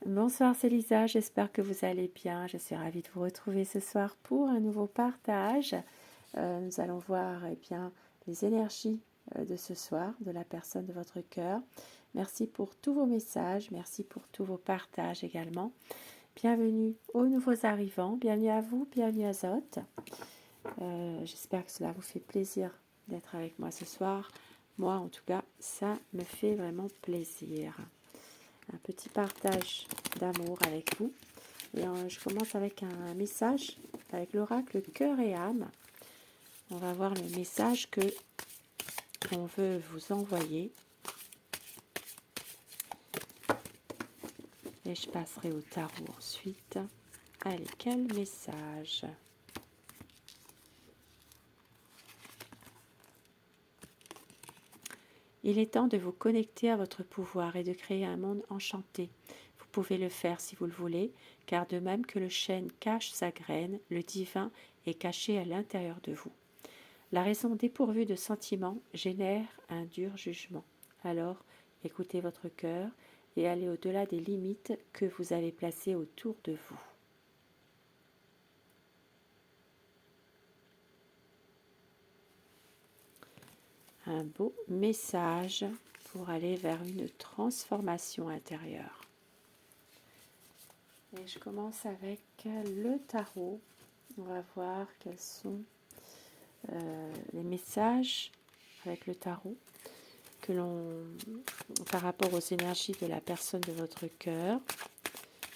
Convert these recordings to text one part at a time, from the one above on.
Bonsoir, c'est Lisa, j'espère que vous allez bien. Je suis ravie de vous retrouver ce soir pour un nouveau partage. Nous allons voir bien, les énergies de ce soir, de la personne de votre cœur. Merci pour tous vos messages, merci pour tous vos partages également. Bienvenue aux nouveaux arrivants, bienvenue à vous, bienvenue à Zot. J'espère que cela vous fait plaisir d'être avec moi ce soir. Moi, en tout cas, ça me fait vraiment plaisir. Un petit partage d'amour avec vous. Et je commence avec un message avec l'oracle cœur et âme. On va voir le message que on veut vous envoyer. Et je passerai au tarot ensuite. Allez, quel message? Il est temps de vous connecter à votre pouvoir et de créer un monde enchanté. Vous pouvez le faire si vous le voulez, car de même que le chêne cache sa graine, le divin est caché à l'intérieur de vous. La raison dépourvue de sentiments génère un dur jugement. Alors, écoutez votre cœur et allez au-delà des limites que vous avez placées autour de vous. Un beau message pour aller vers une transformation intérieure. Et je commence avec le tarot. On va voir quels sont les messages avec le tarot que par rapport aux énergies de la personne de votre cœur.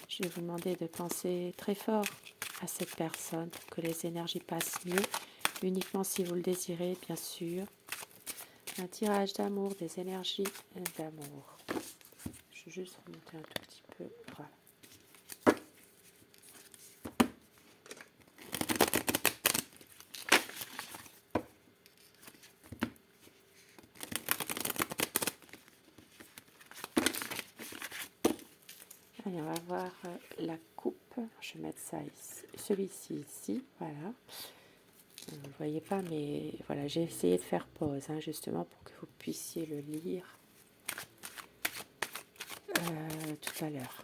Je vais vous demander de penser très fort à cette personne pour que les énergies passent mieux, uniquement si vous le désirez, bien sûr. Un tirage d'amour, des énergies d'amour. Je vais juste remonter un tout petit peu. Voilà. Allez, on va voir la coupe. Je vais mettre ça ici, celui-ci ici, voilà. Vous ne voyez pas, mais voilà, j'ai essayé de faire pause, justement pour que vous puissiez le lire tout à l'heure.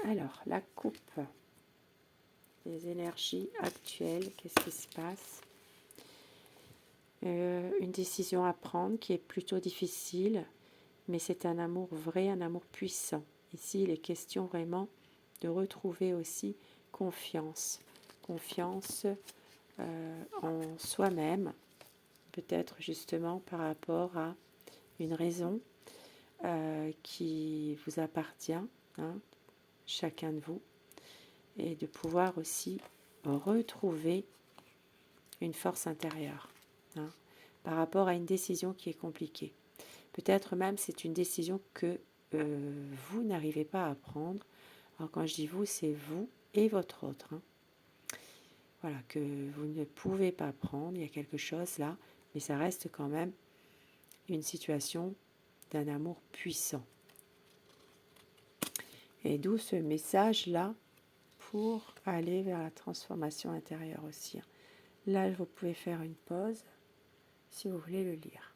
Alors, la coupe, les énergies actuelles, qu'est-ce qui se passe? Une décision à prendre qui est plutôt difficile, mais c'est un amour vrai, un amour puissant. Ici, il est question vraiment de retrouver aussi confiance. Confiance en soi-même, peut-être justement par rapport à une raison qui vous appartient, chacun de vous, et de pouvoir aussi retrouver une force intérieure par rapport à une décision qui est compliquée. Peut-être même c'est une décision que vous n'arrivez pas à prendre. Alors quand je dis vous, c'est vous et votre autre. Voilà, que vous ne pouvez pas prendre, il y a quelque chose là, mais ça reste quand même une situation d'un amour puissant. Et d'où ce message-là pour aller vers la transformation intérieure aussi. Là, vous pouvez faire une pause si vous voulez le lire.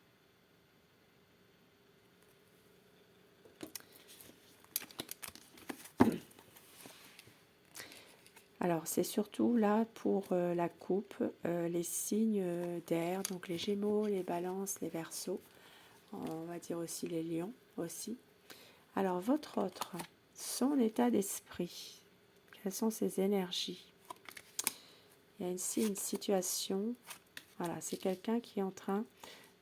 Alors, c'est surtout là pour la coupe, les signes d'air, donc les Gémeaux, les Balances, les Verseaux, on va dire aussi les Lions aussi. Alors, votre autre, son état d'esprit, quelles sont ses énergies? Il y a ici une situation, voilà, c'est quelqu'un qui est en train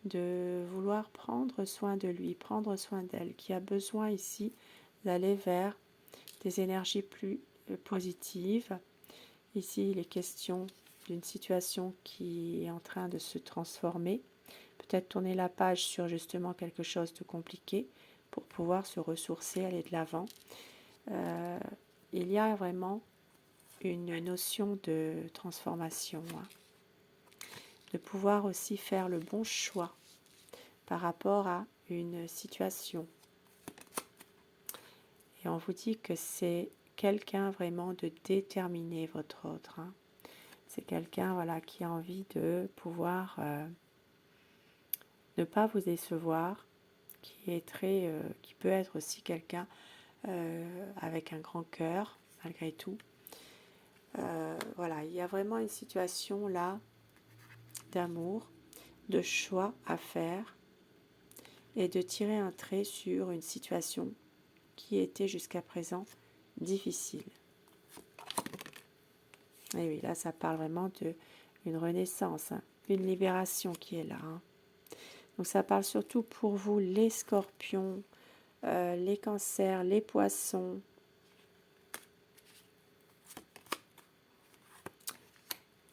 de vouloir prendre soin de lui, prendre soin d'elle, qui a besoin ici d'aller vers des énergies plus positives. Ici, il est question d'une situation qui est en train de se transformer. Peut-être tourner la page sur justement quelque chose de compliqué pour pouvoir se ressourcer, aller de l'avant. Il y a vraiment une notion de transformation, de pouvoir aussi faire le bon choix par rapport à une situation. Et on vous dit que c'est quelqu'un vraiment de déterminé, votre autre. C'est quelqu'un qui a envie de pouvoir ne pas vous décevoir, qui peut être aussi quelqu'un avec un grand cœur, malgré tout. Voilà, il y a vraiment une situation là d'amour, de choix à faire et de tirer un trait sur une situation qui était jusqu'à présent difficile. Et oui, là, ça parle vraiment d'une renaissance, hein, une libération qui est là. Hein. Donc, ça parle surtout pour vous, les scorpions, les cancers, les poissons.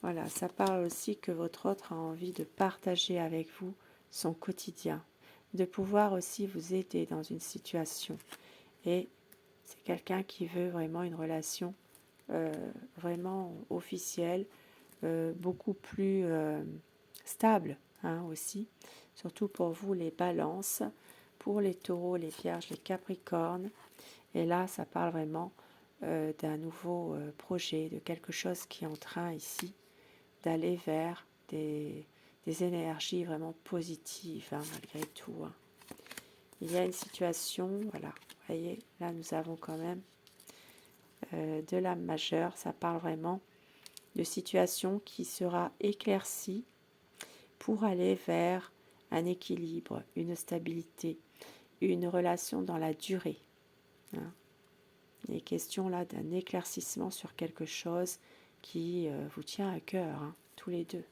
Voilà, ça parle aussi que votre autre a envie de partager avec vous son quotidien, de pouvoir aussi vous aider dans une situation. Et c'est quelqu'un qui veut vraiment une relation vraiment officielle, beaucoup plus stable hein, aussi, surtout pour vous les balances, pour les taureaux, les vierges, les capricornes. Et là, ça parle vraiment d'un nouveau projet, de quelque chose qui est en train ici d'aller vers des énergies vraiment positives, hein, malgré tout. Hein. Il y a une situation, voilà, vous voyez, là nous avons quand même de l'âme majeure, ça parle vraiment de situation qui sera éclaircie pour aller vers un équilibre, une stabilité, une relation dans la durée. Hein. Il est question là d'un éclaircissement sur quelque chose qui vous tient à cœur, hein, tous les deux.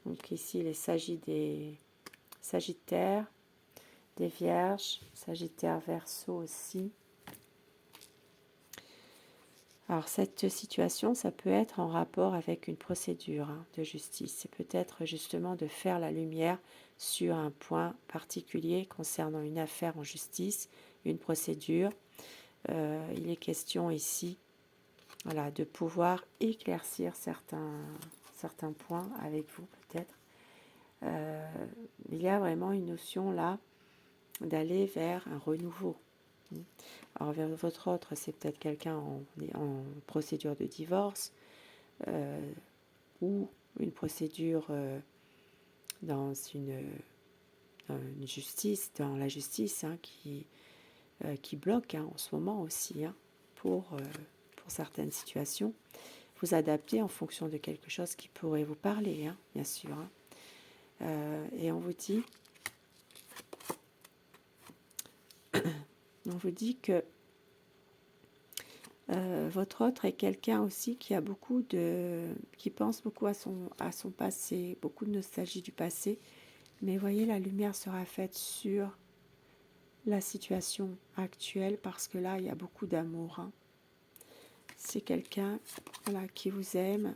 Donc ici, il s'agit des Sagittaires, des Vierges, Sagittaire Verseau aussi. Alors cette situation, ça peut être en rapport avec une procédure hein, de justice. C'est peut-être justement de faire la lumière sur un point particulier concernant une affaire en justice, une procédure. Il est question ici voilà, de pouvoir éclaircir certains points avec vous peut-être. Il y a vraiment une notion là d'aller vers un renouveau. Alors vers votre autre, c'est peut-être quelqu'un en procédure de divorce ou une procédure dans une justice, dans la justice hein, qui bloque hein, en ce moment aussi hein, pour certaines situations. Vous adapter en fonction de quelque chose qui pourrait vous parler, hein, bien sûr. Hein. Et on vous dit que votre autre est quelqu'un aussi qui qui pense beaucoup à son passé, beaucoup de nostalgie du passé. Mais voyez, la lumière sera faite sur la situation actuelle parce que là, il y a beaucoup d'amour. Hein. C'est quelqu'un voilà, qui vous aime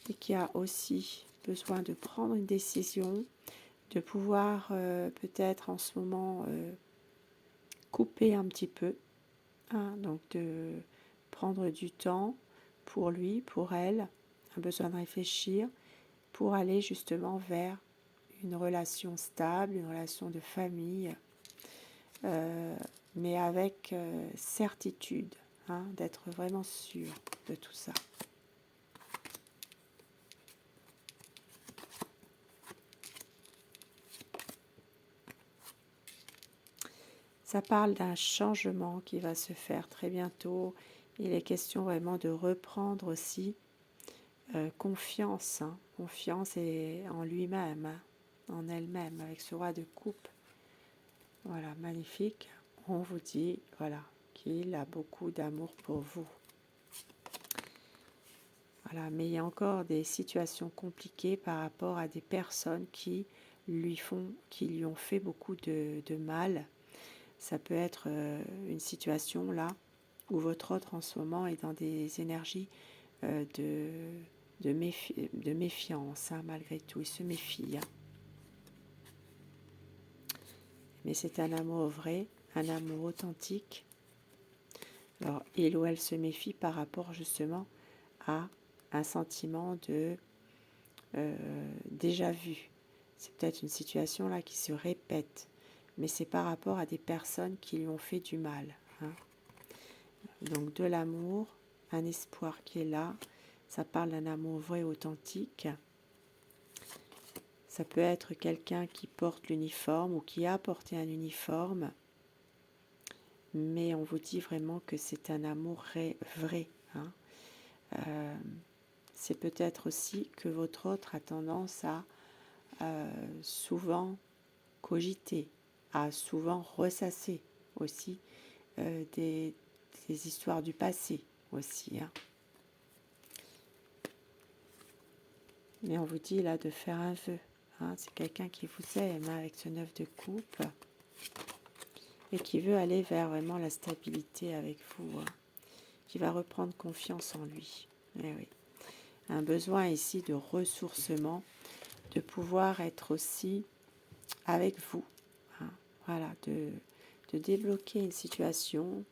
et qui a aussi besoin de prendre une décision, de pouvoir peut-être en ce moment couper un petit peu. Hein, donc de prendre du temps pour lui, pour elle, a besoin de réfléchir pour aller justement vers une relation stable, une relation de famille, mais avec certitude, hein, d'être vraiment sûr de tout ça. Ça parle d'un changement qui va se faire très bientôt. Il est question vraiment de reprendre aussi confiance, hein, confiance en lui-même, hein, en elle-même, avec ce roi de coupe. Voilà, magnifique. On vous dit, voilà, qu'il a beaucoup d'amour pour vous. Voilà, mais il y a encore des situations compliquées par rapport à des personnes qui lui ont fait beaucoup de mal. Ça peut être une situation là où votre autre en ce moment est dans des énergies de méfiance, hein, malgré tout. Il se méfie. Hein. Mais c'est un amour vrai, un amour authentique. Alors, il ou elle se méfie par rapport justement à un sentiment de déjà vu. C'est peut-être une situation là qui se répète, mais c'est par rapport à des personnes qui lui ont fait du mal. Hein. Donc de l'amour, un espoir qui est là. Ça parle d'un amour vrai, authentique. Ça peut être quelqu'un qui porte l'uniforme ou qui a porté un uniforme, mais on vous dit vraiment que c'est un amour vrai. Hein. C'est peut-être aussi que votre autre a tendance à souvent cogiter, à souvent ressasser aussi des histoires du passé aussi. Hein. Mais on vous dit là de faire un vœu. Hein. C'est quelqu'un qui vous aime avec ce 9 de coupe et qui veut aller vers vraiment la stabilité avec vous, hein. Qui va reprendre confiance en lui. Eh oui. Un besoin ici de ressourcement, de pouvoir être aussi avec vous. Hein. Voilà, de débloquer une situation.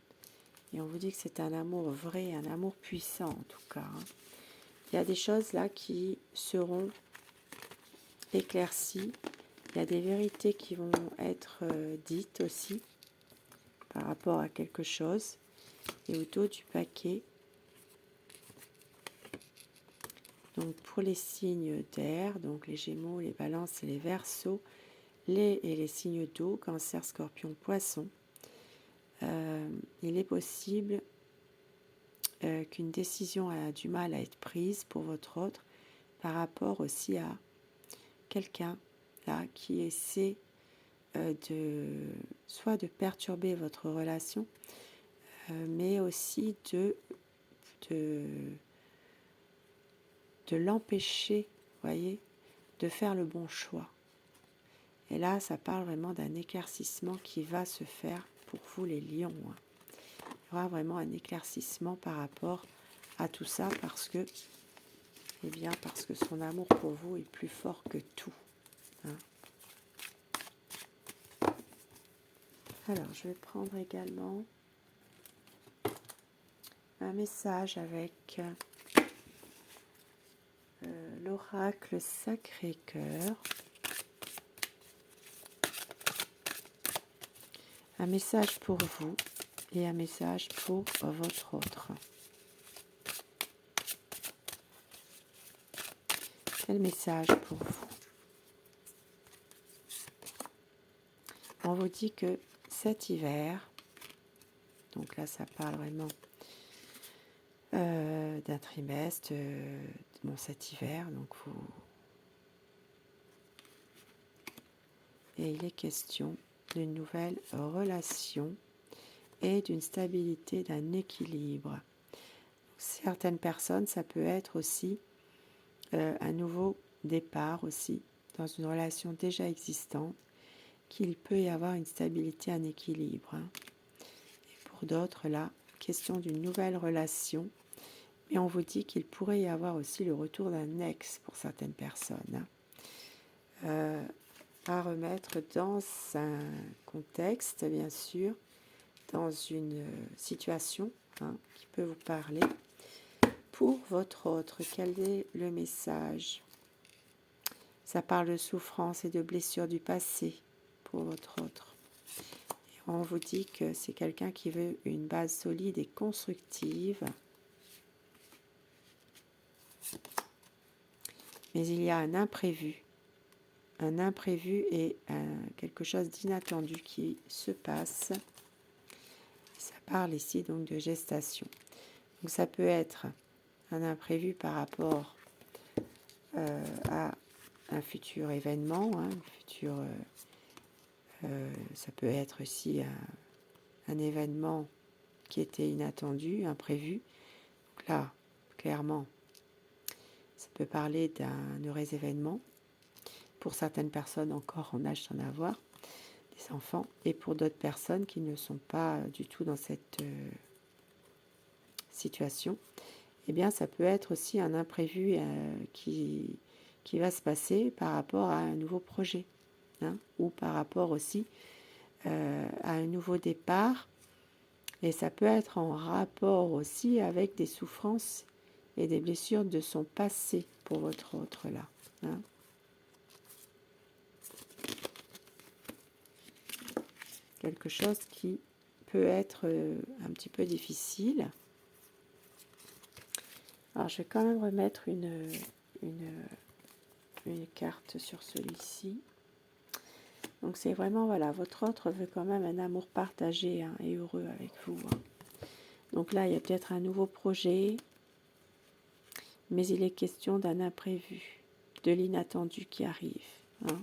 Et on vous dit que c'est un amour vrai, un amour puissant en tout cas. Hein. Il y a des choses là qui seront éclaircies. Il y a des vérités qui vont être dites aussi par rapport à quelque chose. Et au dos du paquet, donc pour les signes d'air, donc les Gémeaux, les Balances et les Verseaux, et les signes d'eau, Cancer, Scorpion, Poisson, il est possible qu'une décision a du mal à être prise pour votre autre par rapport aussi à quelqu'un là qui essaie soit de perturber votre relation, mais aussi de l'empêcher, voyez, de faire le bon choix. Et là, ça parle vraiment d'un éclaircissement qui va se faire pour vous les lions. Hein. Il y aura vraiment un éclaircissement par rapport à tout ça parce que son amour pour vous est plus fort que tout. Hein. Alors, je vais prendre également un message avec l'oracle Sacré-Cœur. Un message pour vous et un message pour votre autre. Quel message pour vous? On vous dit que cet hiver, donc là ça parle vraiment d'un trimestre, cet hiver, donc et il est question d'une nouvelle relation et d'une stabilité, d'un équilibre. Certaines personnes, ça peut être aussi un nouveau départ aussi dans une relation déjà existante, qu'il peut y avoir une stabilité, un équilibre. Hein. Et pour d'autres, là, question d'une nouvelle relation, mais on vous dit qu'il pourrait y avoir aussi le retour d'un ex pour certaines personnes. Hein. À remettre dans un contexte, bien sûr, dans une situation qui peut vous parler. Pour votre autre, quel est le message? Ça parle de souffrance et de blessures du passé pour votre autre. Et on vous dit que c'est quelqu'un qui veut une base solide et constructive. Mais il y a un imprévu et quelque chose d'inattendu qui se passe. Ça parle ici donc de gestation. Donc ça peut être un imprévu par rapport à un futur événement, hein, ça peut être aussi un événement qui était inattendu, imprévu. Donc là, clairement, ça peut parler d'un heureux événement. Pour certaines personnes encore en âge d'en avoir, des enfants, et pour d'autres personnes qui ne sont pas du tout dans cette situation, eh bien ça peut être aussi un imprévu qui va se passer par rapport à un nouveau projet, hein, ou par rapport aussi à un nouveau départ, et ça peut être en rapport aussi avec des souffrances et des blessures de son passé pour votre autre là. Hein. Quelque chose qui peut être un petit peu difficile. Alors je vais quand même remettre une une carte sur celui-ci. Donc c'est vraiment, voilà, votre autre veut quand même un amour partagé hein, et heureux avec vous. Hein. Donc là, il y a peut-être un nouveau projet, mais il est question d'un imprévu, de l'inattendu qui arrive. Hein.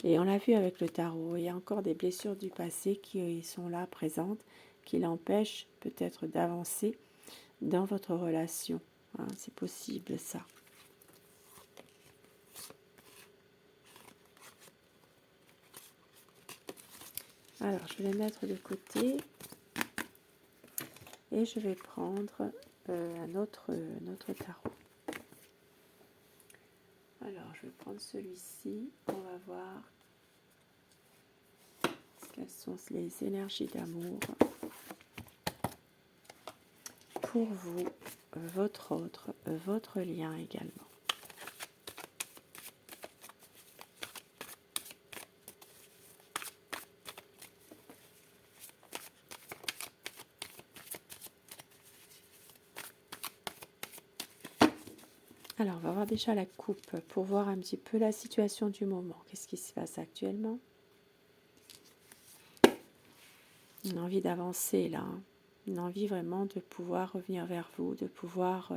Et on l'a vu avec le tarot, il y a encore des blessures du passé qui sont là, présentes, qui l'empêchent peut-être d'avancer dans votre relation. Hein. C'est possible ça. Alors, je vais les mettre de côté et je vais prendre un autre tarot. Alors, je vais prendre celui-ci. On va voir quelles sont les énergies d'amour pour vous, votre autre, votre lien également. Alors, on va voir déjà la coupe pour voir un petit peu la situation du moment. Qu'est-ce qui se passe actuellement? Une envie d'avancer là. Hein. Une envie vraiment de pouvoir revenir vers vous, de pouvoir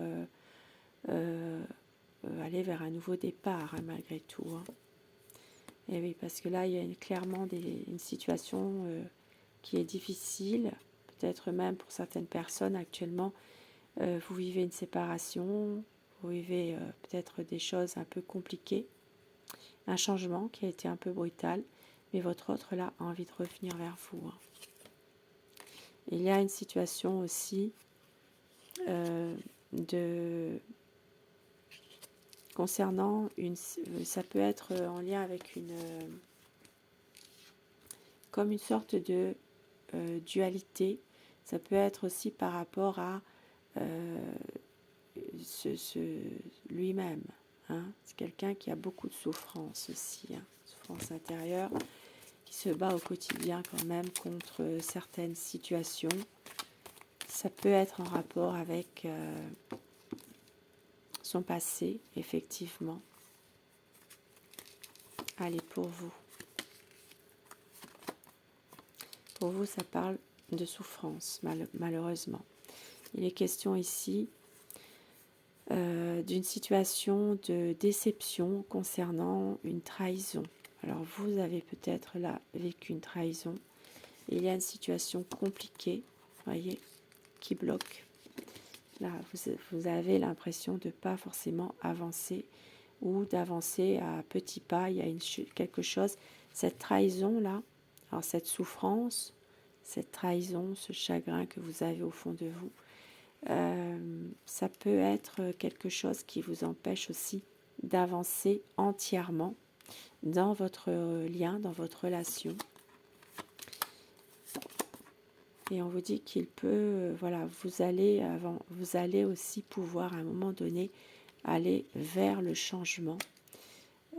aller vers un nouveau départ hein, malgré tout. Hein. Et oui, parce que là, il y a clairement une situation qui est difficile. Peut-être même pour certaines personnes actuellement, vous vivez une séparation. Vous vivez peut-être des choses un peu compliquées, un changement qui a été un peu brutal, mais votre autre là a envie de revenir vers vous. Hein. Il y a une situation aussi concernant ça peut être en lien avec comme une sorte de dualité. Ça peut être aussi par rapport à lui-même. Hein. C'est quelqu'un qui a beaucoup de souffrance aussi, hein. Souffrance intérieure, qui se bat au quotidien quand même contre certaines situations. Ça peut être en rapport avec son passé, effectivement. Allez, pour vous. Pour vous, ça parle de souffrance, malheureusement. Il est question ici d'une situation de déception concernant une trahison. Alors vous avez peut-être là vécu une trahison. Il y a une situation compliquée, voyez, qui bloque. Là, vous avez l'impression de ne pas forcément avancer ou d'avancer à petits pas. Il y a quelque chose, cette trahison-là, alors cette souffrance, cette trahison, ce chagrin que vous avez au fond de vous, ça peut être quelque chose qui vous empêche aussi d'avancer entièrement dans votre lien, dans votre relation. Et on vous dit qu'il peut, voilà, vous allez aussi pouvoir à un moment donné aller vers le changement,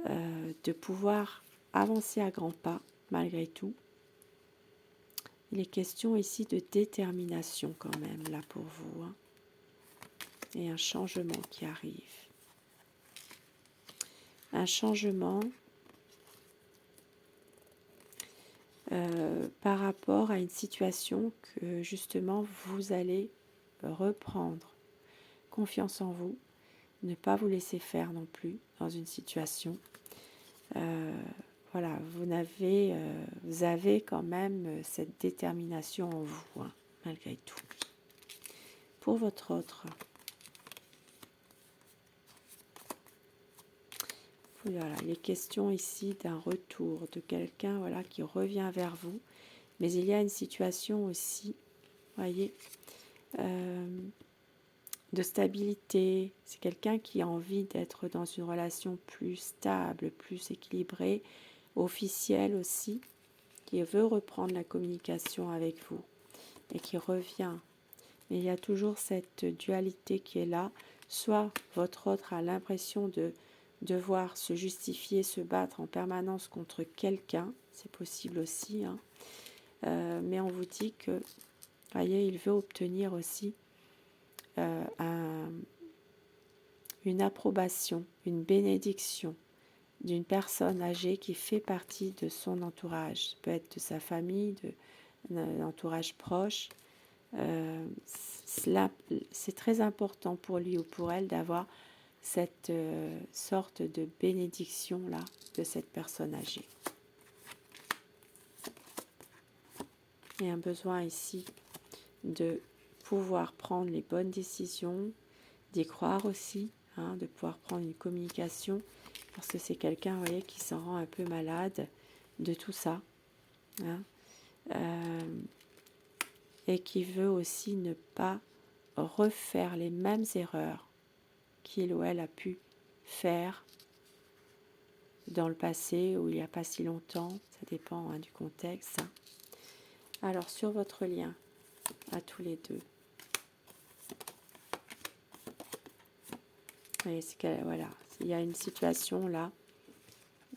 de pouvoir avancer à grands pas malgré tout. Il est question ici de détermination quand même là pour vous, hein. Et un changement qui arrive. Un changement par rapport à une situation que justement vous allez reprendre confiance en vous, ne pas vous laisser faire non plus dans une situation. Voilà, vous avez quand même cette détermination en vous, hein, malgré tout. Pour votre autre, voilà, il est question ici d'un retour, de quelqu'un voilà, qui revient vers vous, mais il y a une situation aussi, voyez, de stabilité. C'est quelqu'un qui a envie d'être dans une relation plus stable, plus équilibrée, officielle aussi, qui veut reprendre la communication avec vous et qui revient. Mais il y a toujours cette dualité qui est là. Soit votre autre a l'impression de devoir se justifier, se battre en permanence contre quelqu'un, c'est possible aussi, hein. Mais on vous dit que, voyez, il veut obtenir aussi une approbation, une bénédiction d'une personne âgée qui fait partie de son entourage. Ça peut être de sa famille, d'un entourage proche. C'est très important pour lui ou pour elle d'avoir cette sorte de bénédiction-là de cette personne âgée. Il y a un besoin ici de pouvoir prendre les bonnes décisions, d'y croire aussi, de pouvoir prendre une communication, parce que c'est quelqu'un, vous voyez, qui s'en rend un peu malade de tout ça, et qui veut aussi ne pas refaire les mêmes erreurs qu'il ou elle a pu faire dans le passé ou il n'y a pas si longtemps, ça dépend du contexte. Alors sur votre lien à tous les deux, et voilà, il y a une situation là,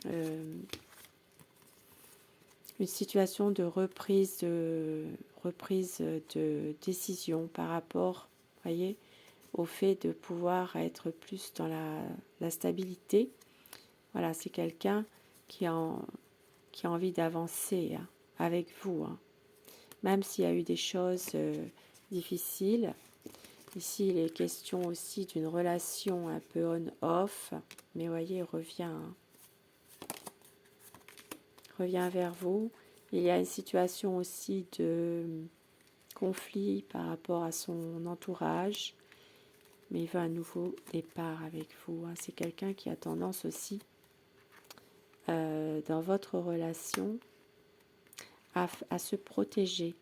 une situation de reprise de décision par rapport, voyez, au fait de pouvoir être plus dans la stabilité. Voilà, c'est quelqu'un qui a envie d'avancer avec vous, même s'il y a eu des choses difficiles. Ici, il est question aussi d'une relation un peu on-off, mais voyez, il revient vers vous. Il y a une situation aussi de conflit par rapport à son entourage, mais il veut un nouveau départ avec vous. C'est quelqu'un qui a tendance aussi, dans votre relation, à se protéger.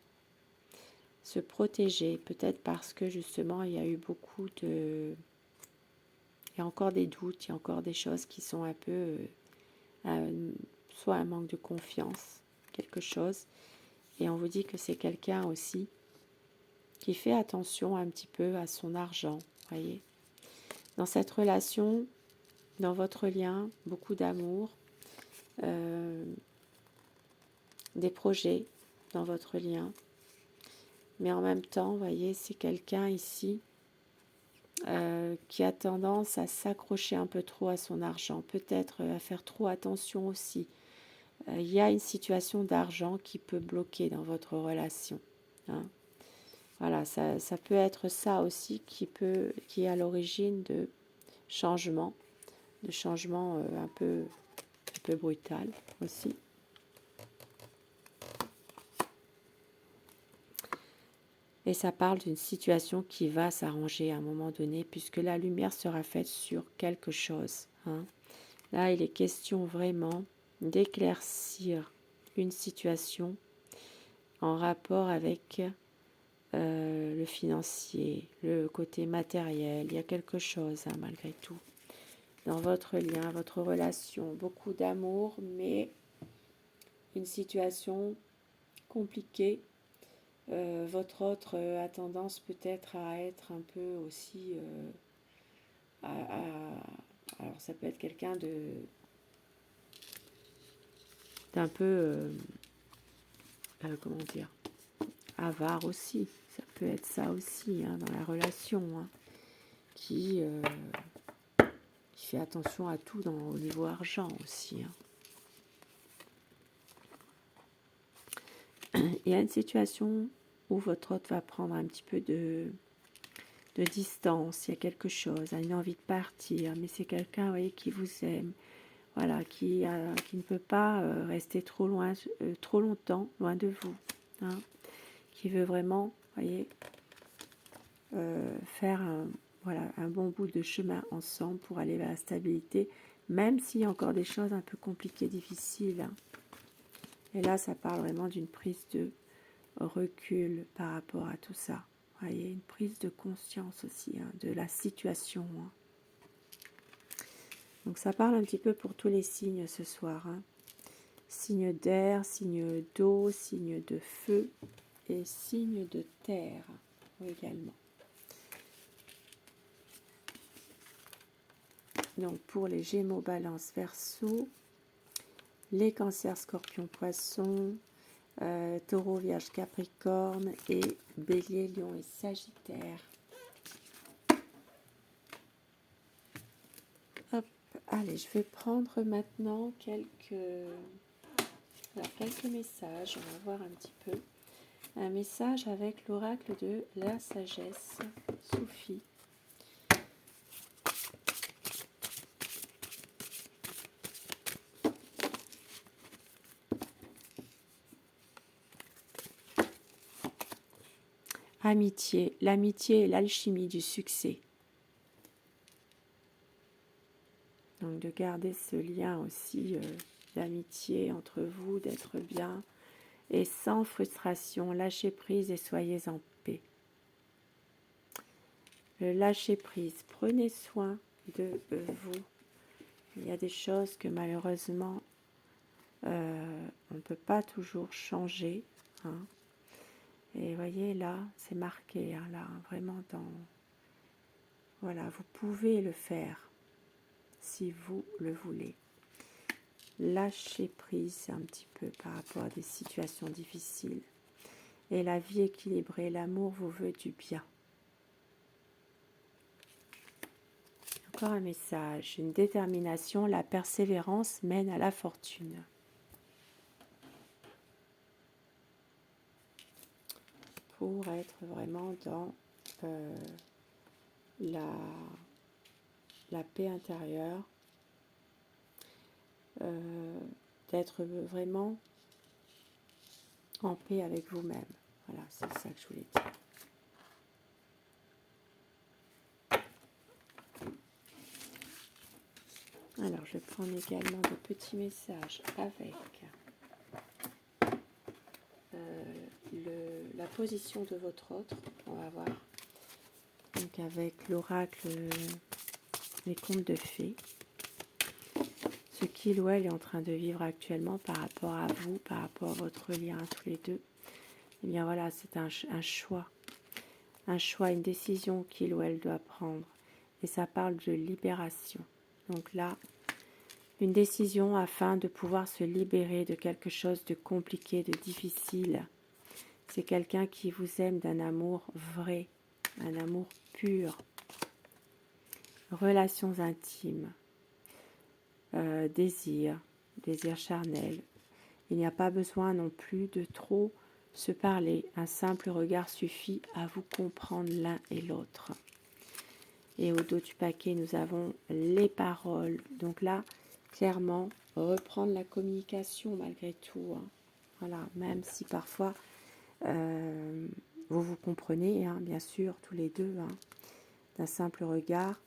Se protéger, peut-être parce que justement il y a eu beaucoup de... Il y a encore des doutes, il y a encore des choses qui sont un peu... soit un manque de confiance, quelque chose. Et on vous dit que c'est quelqu'un aussi qui fait attention un petit peu à son argent, voyez. Dans cette relation, dans votre lien, beaucoup d'amour, des projets dans votre lien. Mais en même temps, vous voyez, c'est quelqu'un ici qui a tendance à s'accrocher un peu trop à son argent, peut-être à faire trop attention aussi. Il y a une situation d'argent qui peut bloquer dans votre relation. Voilà, ça peut être ça aussi qui est à l'origine de changements un peu brutal aussi. Et ça parle d'une situation qui va s'arranger à un moment donné, puisque la lumière sera faite sur quelque chose. Là, il est question vraiment d'éclaircir une situation en rapport avec le financier, le côté matériel. Il y a quelque chose, malgré tout, dans votre lien, votre relation. Beaucoup d'amour, mais une situation compliquée. Votre autre a tendance peut-être à être un peu aussi... alors ça peut être quelqu'un d'un peu... comment dire, avare aussi. Ça peut être ça aussi dans la relation. Qui fait attention à tout au niveau argent aussi. Il y a une situation où votre hôte va prendre un petit peu de distance, il y a quelque chose, une envie de partir, mais c'est quelqu'un, vous voyez, qui vous aime, voilà, qui ne peut pas rester trop longtemps loin de vous, qui veut vraiment, vous voyez, faire un bon bout de chemin ensemble pour aller vers la stabilité, même s'il y a encore des choses un peu compliquées, difficiles. Et là, ça parle vraiment d'une prise de recul par rapport à tout ça. Vous voyez, une prise de conscience aussi de la situation. Donc ça parle un petit peu pour tous les signes ce soir. Signes d'air, signes d'eau, signes de feu et signes de terre également. Donc pour les Gémeaux, Balance, Verseau, les Cancers, Scorpion, Poisson, Taureau, Vierge, Capricorne et Bélier, Lion et Sagittaire. Allez, je vais prendre maintenant quelques messages. On va voir un petit peu. Un message avec l'oracle de la sagesse, Sophie. Amitié. L'amitié est l'alchimie du succès. Donc de garder ce lien aussi d'amitié entre vous, d'être bien et sans frustration. Lâchez prise et soyez en paix. Le lâcher prise. Prenez soin de vous. Il y a des choses que malheureusement on ne peut pas toujours changer. Hein. Et voyez là, c'est marqué hein, là, vraiment dans... Voilà, vous pouvez le faire si vous le voulez. Lâchez prise un petit peu par rapport à des situations difficiles. Et la vie équilibrée, l'amour vous veut du bien. Encore un message, une détermination, la persévérance mène à la fortune. Pour être vraiment dans la paix intérieure, d'être vraiment en paix avec vous-même. Voilà, c'est ça que je voulais dire. Alors, je vais prendre également des petits messages avec la position de votre autre. On va voir. Donc, avec l'oracle, les contes de fées. Ce qu'il ou elle est en train de vivre actuellement par rapport à vous, par rapport à votre lien à tous les deux. Eh bien, voilà, c'est un choix. Un choix, une décision qu'il ou elle doit prendre. Et ça parle de libération. Donc là, une décision afin de pouvoir se libérer de quelque chose de compliqué, de difficile. C'est quelqu'un qui vous aime d'un amour vrai, un amour pur. Relations intimes, désir charnel. Il n'y a pas besoin non plus de trop se parler. Un simple regard suffit à vous comprendre l'un et l'autre. Et au dos du paquet, nous avons les paroles. Donc là, clairement, reprendre la communication malgré tout. Hein. Voilà, même si parfois vous vous comprenez, hein, bien sûr, tous les deux, hein, d'un simple regard,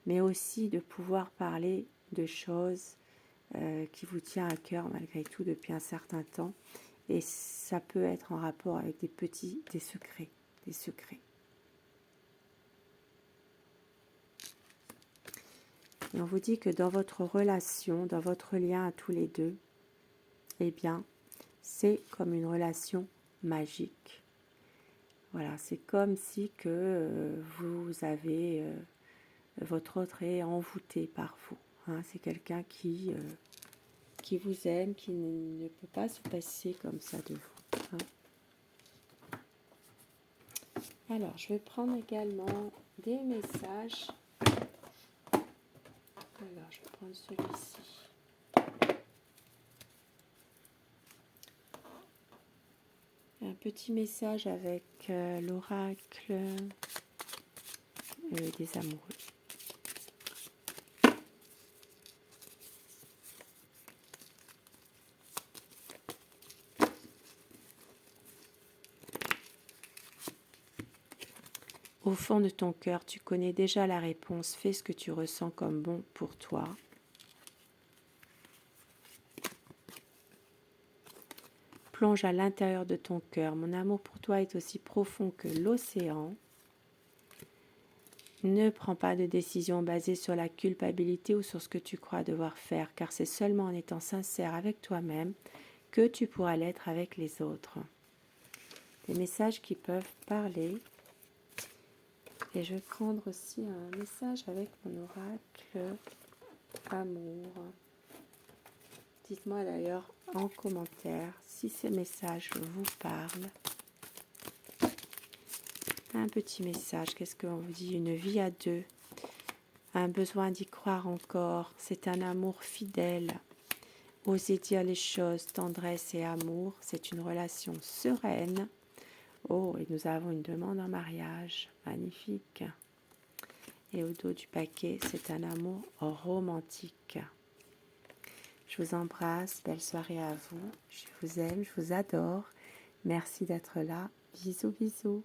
mais aussi de pouvoir parler de choses qui vous tient à cœur malgré tout depuis un certain temps. Et ça peut être en rapport avec des secrets, des secrets. Et on vous dit que dans votre relation, dans votre lien à tous les deux, eh bien, c'est comme une relation magique. Voilà, c'est comme si que vous avez, votre autre est envoûté par vous. Hein, c'est quelqu'un qui vous aime, qui ne peut pas se passer comme ça de vous. Hein. Alors, je vais prendre également des messages. Alors, je vais prendre celui-ci. Un petit message avec l'oracle des amoureux. Au fond de ton cœur, tu connais déjà la réponse. Fais ce que tu ressens comme bon pour toi. Plonge à l'intérieur de ton cœur. Mon amour pour toi est aussi profond que l'océan. Ne prends pas de décision basée sur la culpabilité ou sur ce que tu crois devoir faire, car c'est seulement en étant sincère avec toi-même que tu pourras l'être avec les autres. Des messages qui peuvent parler. Et je vais prendre aussi un message avec mon oracle amour. Dites-moi d'ailleurs en commentaire si ces messages vous parlent. Un petit message, qu'est-ce qu'on vous dit? Une vie à deux. un besoin d'y croire encore. C'est un amour fidèle. Oser dire les choses, tendresse et amour, c'est une relation sereine. Oh, et nous avons une demande en mariage. Magnifique. Et au dos du paquet, c'est un amour romantique. Je vous embrasse, belle soirée à vous. Je vous aime, je vous adore. Merci d'être là. Bisous, bisous.